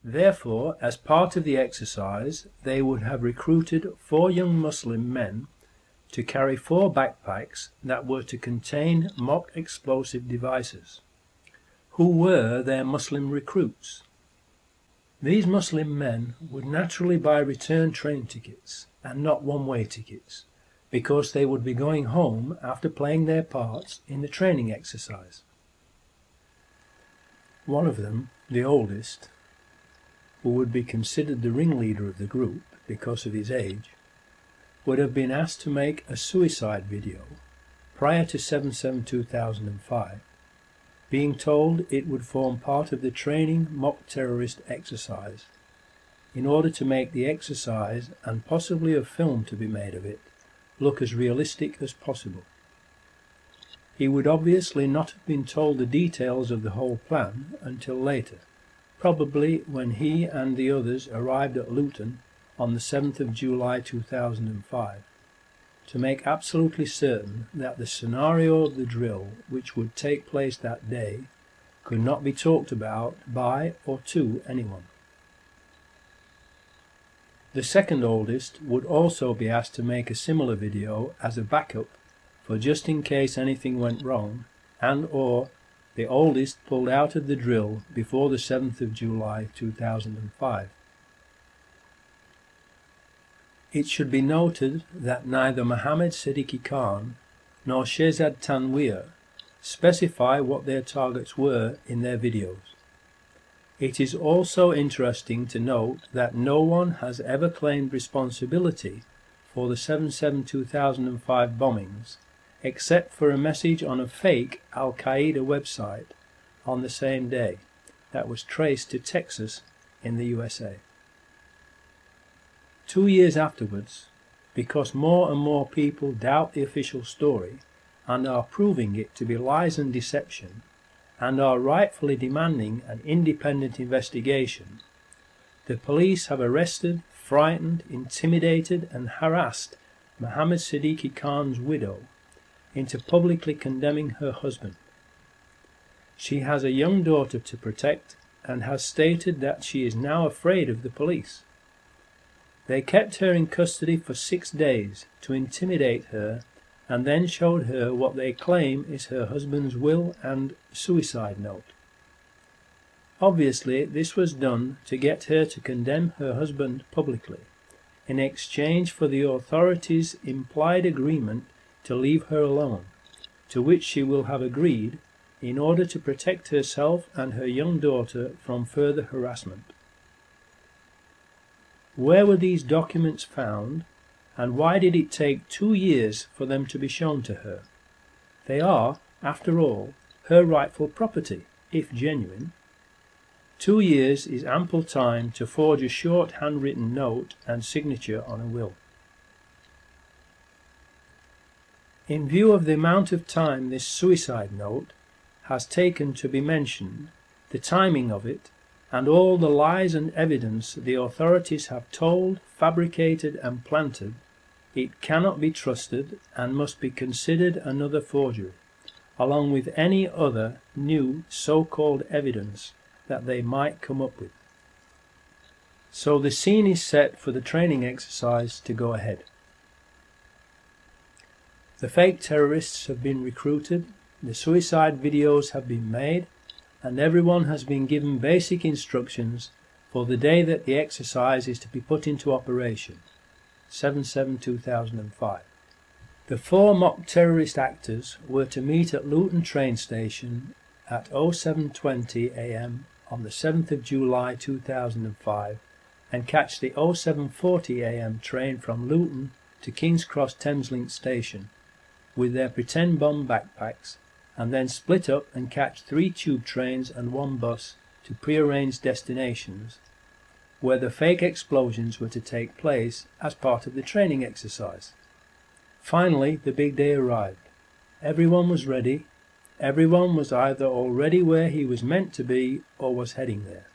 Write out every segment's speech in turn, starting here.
Therefore, as part of the exercise, they would have recruited 4 young Muslim men to carry 4 backpacks that were to contain mock explosive devices. Who were their Muslim recruits? These Muslim men would naturally buy return train tickets and not one-way tickets, because they would be going home after playing their parts in the training exercise. One of them, the oldest, who would be considered the ringleader of the group because of his age, would have been asked to make a suicide video prior to 7/7/2005, being told it would form part of the training mock terrorist exercise, in order to make the exercise, and possibly a film to be made of it, look as realistic as possible. He would obviously not have been told the details of the whole plan until later, probably when he and the others arrived at Luton on the 7th of July 2005, to make absolutely certain that the scenario of the drill which would take place that day could not be talked about by or to anyone. The second oldest would also be asked to make a similar video as a backup for just in case anything went wrong and or the oldest pulled out of the drill before the 7th of July 2005. It should be noted that neither Mohammed Siddiqui Khan nor Shehzad Tanweer specify what their targets were in their videos. It is also interesting to note that no one has ever claimed responsibility for the 7/7/2005 bombings, except for a message on a fake Al-Qaeda website on the same day that was traced to Texas in the USA. 2 years afterwards, because more and more people doubt the official story and are proving it to be lies and deception, and are rightfully demanding an independent investigation, the police have arrested, frightened, intimidated and harassed Mohammed Siddiqui Khan's widow into publicly condemning her husband. She has a young daughter to protect and has stated that she is now afraid of the police. They kept her in custody for 6 days to intimidate her and then showed her what they claim is her husband's will and suicide note. Obviously, this was done to get her to condemn her husband publicly, in exchange for the authorities' implied agreement to leave her alone, to which she will have agreed in order to protect herself and her young daughter from further harassment. Where were these documents found, and why did it take 2 years for them to be shown to her? They are, after all, her rightful property, if genuine. 2 years is ample time to forge a short handwritten note and signature on a will. In view of the amount of time this suicide note has taken to be mentioned, the timing of it, and all the lies and evidence the authorities have told, fabricated and planted, it cannot be trusted and must be considered another forgery, along with any other new so-called evidence that they might come up with. So the scene is set for the training exercise to go ahead. The fake terrorists have been recruited, the suicide videos have been made, and everyone has been given basic instructions for the day that the exercise is to be put into operation, 7/7/2005. The 4 mock terrorist actors were to meet at Luton train station at 07:20 AM on the 7th of July 2005 and catch the 07:40 AM train from Luton to King's Cross Thameslink station with their pretend bomb backpacks, and then split up and catch 3 tube trains and 1 bus to prearranged destinations where the fake explosions were to take place as part of the training exercise. Finally, the big day arrived. Everyone was ready. Everyone was either already where he was meant to be or was heading there.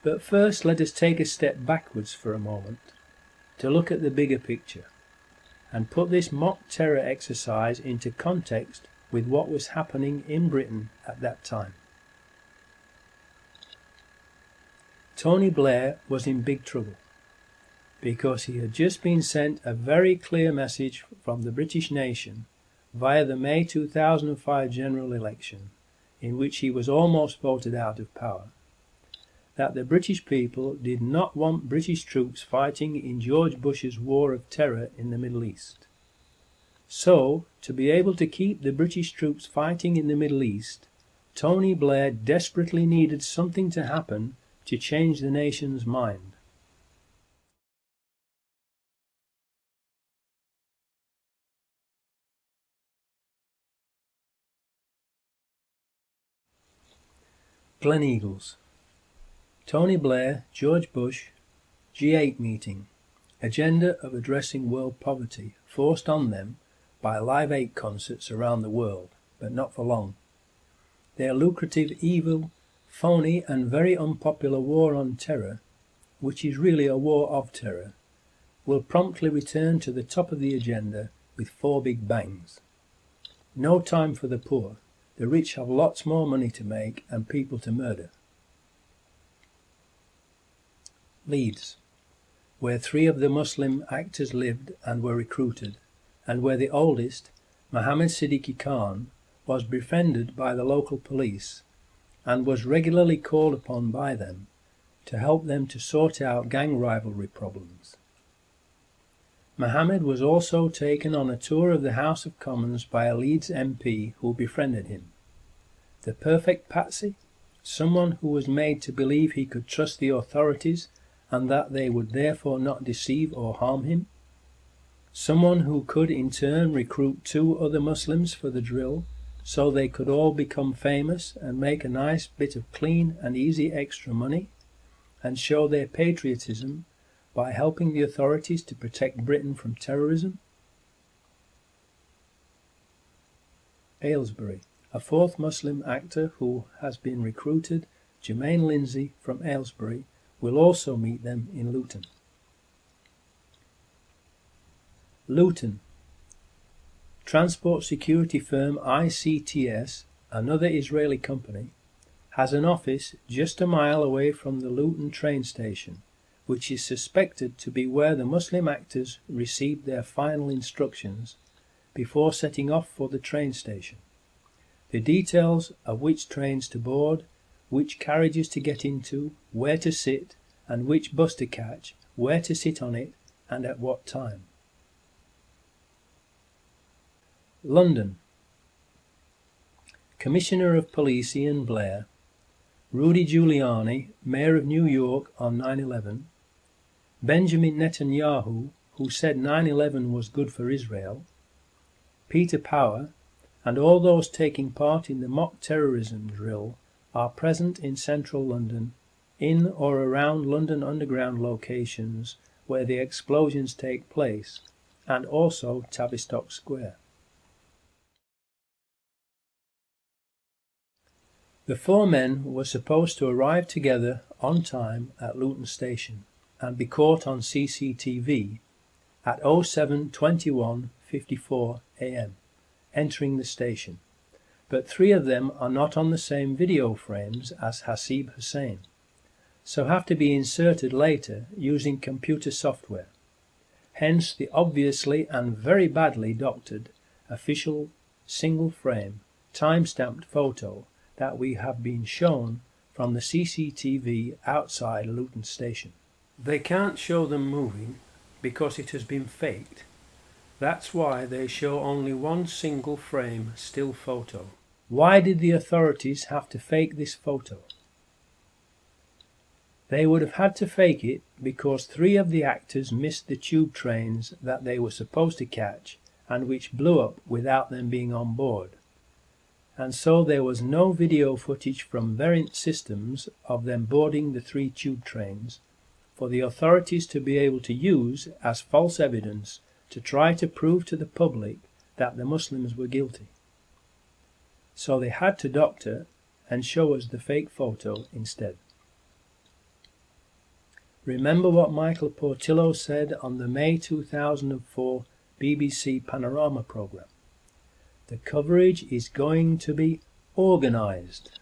But first, let us take a step backwards for a moment to look at the bigger picture and put this mock terror exercise into context with what was happening in Britain at that time. Tony Blair was in big trouble, because he had just been sent a very clear message from the British nation via the May 2005 general election, in which he was almost voted out of power, that the British people did not want British troops fighting in George Bush's war of terror in the Middle East. So, to be able to keep the British troops fighting in the Middle East, Tony Blair desperately needed something to happen to change the nation's mind. Gleneagles. Tony Blair, George Bush, G8 meeting. Agenda of addressing world poverty, forced on them by Live 8 concerts around the world, but not for long. Their lucrative, evil, phony and very unpopular war on terror, which is really a war of terror, will promptly return to the top of the agenda with 4 big bangs. No time for the poor. The rich have lots more money to make and people to murder. Leeds, where 3 of the Muslim actors lived and were recruited, and where the oldest, Mohammed Siddiqui Khan, was befriended by the local police and was regularly called upon by them to help them to sort out gang rivalry problems. Mohammed was also taken on a tour of the House of Commons by a Leeds MP who befriended him. The perfect patsy, someone who was made to believe he could trust the authorities and that they would therefore not deceive or harm him. Someone who could in turn recruit 2 other Muslims for the drill so they could all become famous and make a nice bit of clean and easy extra money and show their patriotism by helping the authorities to protect Britain from terrorism. Aylesbury, a 4th Muslim actor who has been recruited, Jermaine Lindsay from Aylesbury, will also meet them in Luton. Luton. Transport security firm ICTS, another Israeli company, has an office just a mile away from the Luton train station, which is suspected to be where the Muslim actors received their final instructions before setting off for the train station. The details of which trains to board, which carriages to get into, where to sit, and which bus to catch, where to sit on it, and at what time. London. Commissioner of Police Ian Blair, Rudy Giuliani, Mayor of New York on 9/11, Benjamin Netanyahu, who said 9/11 was good for Israel, Peter Power, and all those taking part in the mock terrorism drill are present in central London, in or around London Underground locations where the explosions take place, and also Tavistock Square. The 4 men were supposed to arrive together on time at Luton Station and be caught on CCTV at 07:21:54 AM, entering the station, but 3 of them are not on the same video frames as Hasib Hussein, so have to be inserted later using computer software, hence the obviously and very badly doctored official single frame time-stamped photo that we have been shown from the CCTV outside Luton Station. They can't show them moving because it has been faked. That's why they show only one single frame still photo. Why did the authorities have to fake this photo? They would have had to fake it because 3 of the actors missed the tube trains that they were supposed to catch and which blew up without them being on board. And so there was no video footage from Verint systems of them boarding the 3 tube trains for the authorities to be able to use as false evidence to try to prove to the public that the Muslims were guilty. So they had to doctor and show us the fake photo instead. Remember what Michael Portillo said on the May 2004 BBC Panorama programme. The coverage is going to be organised.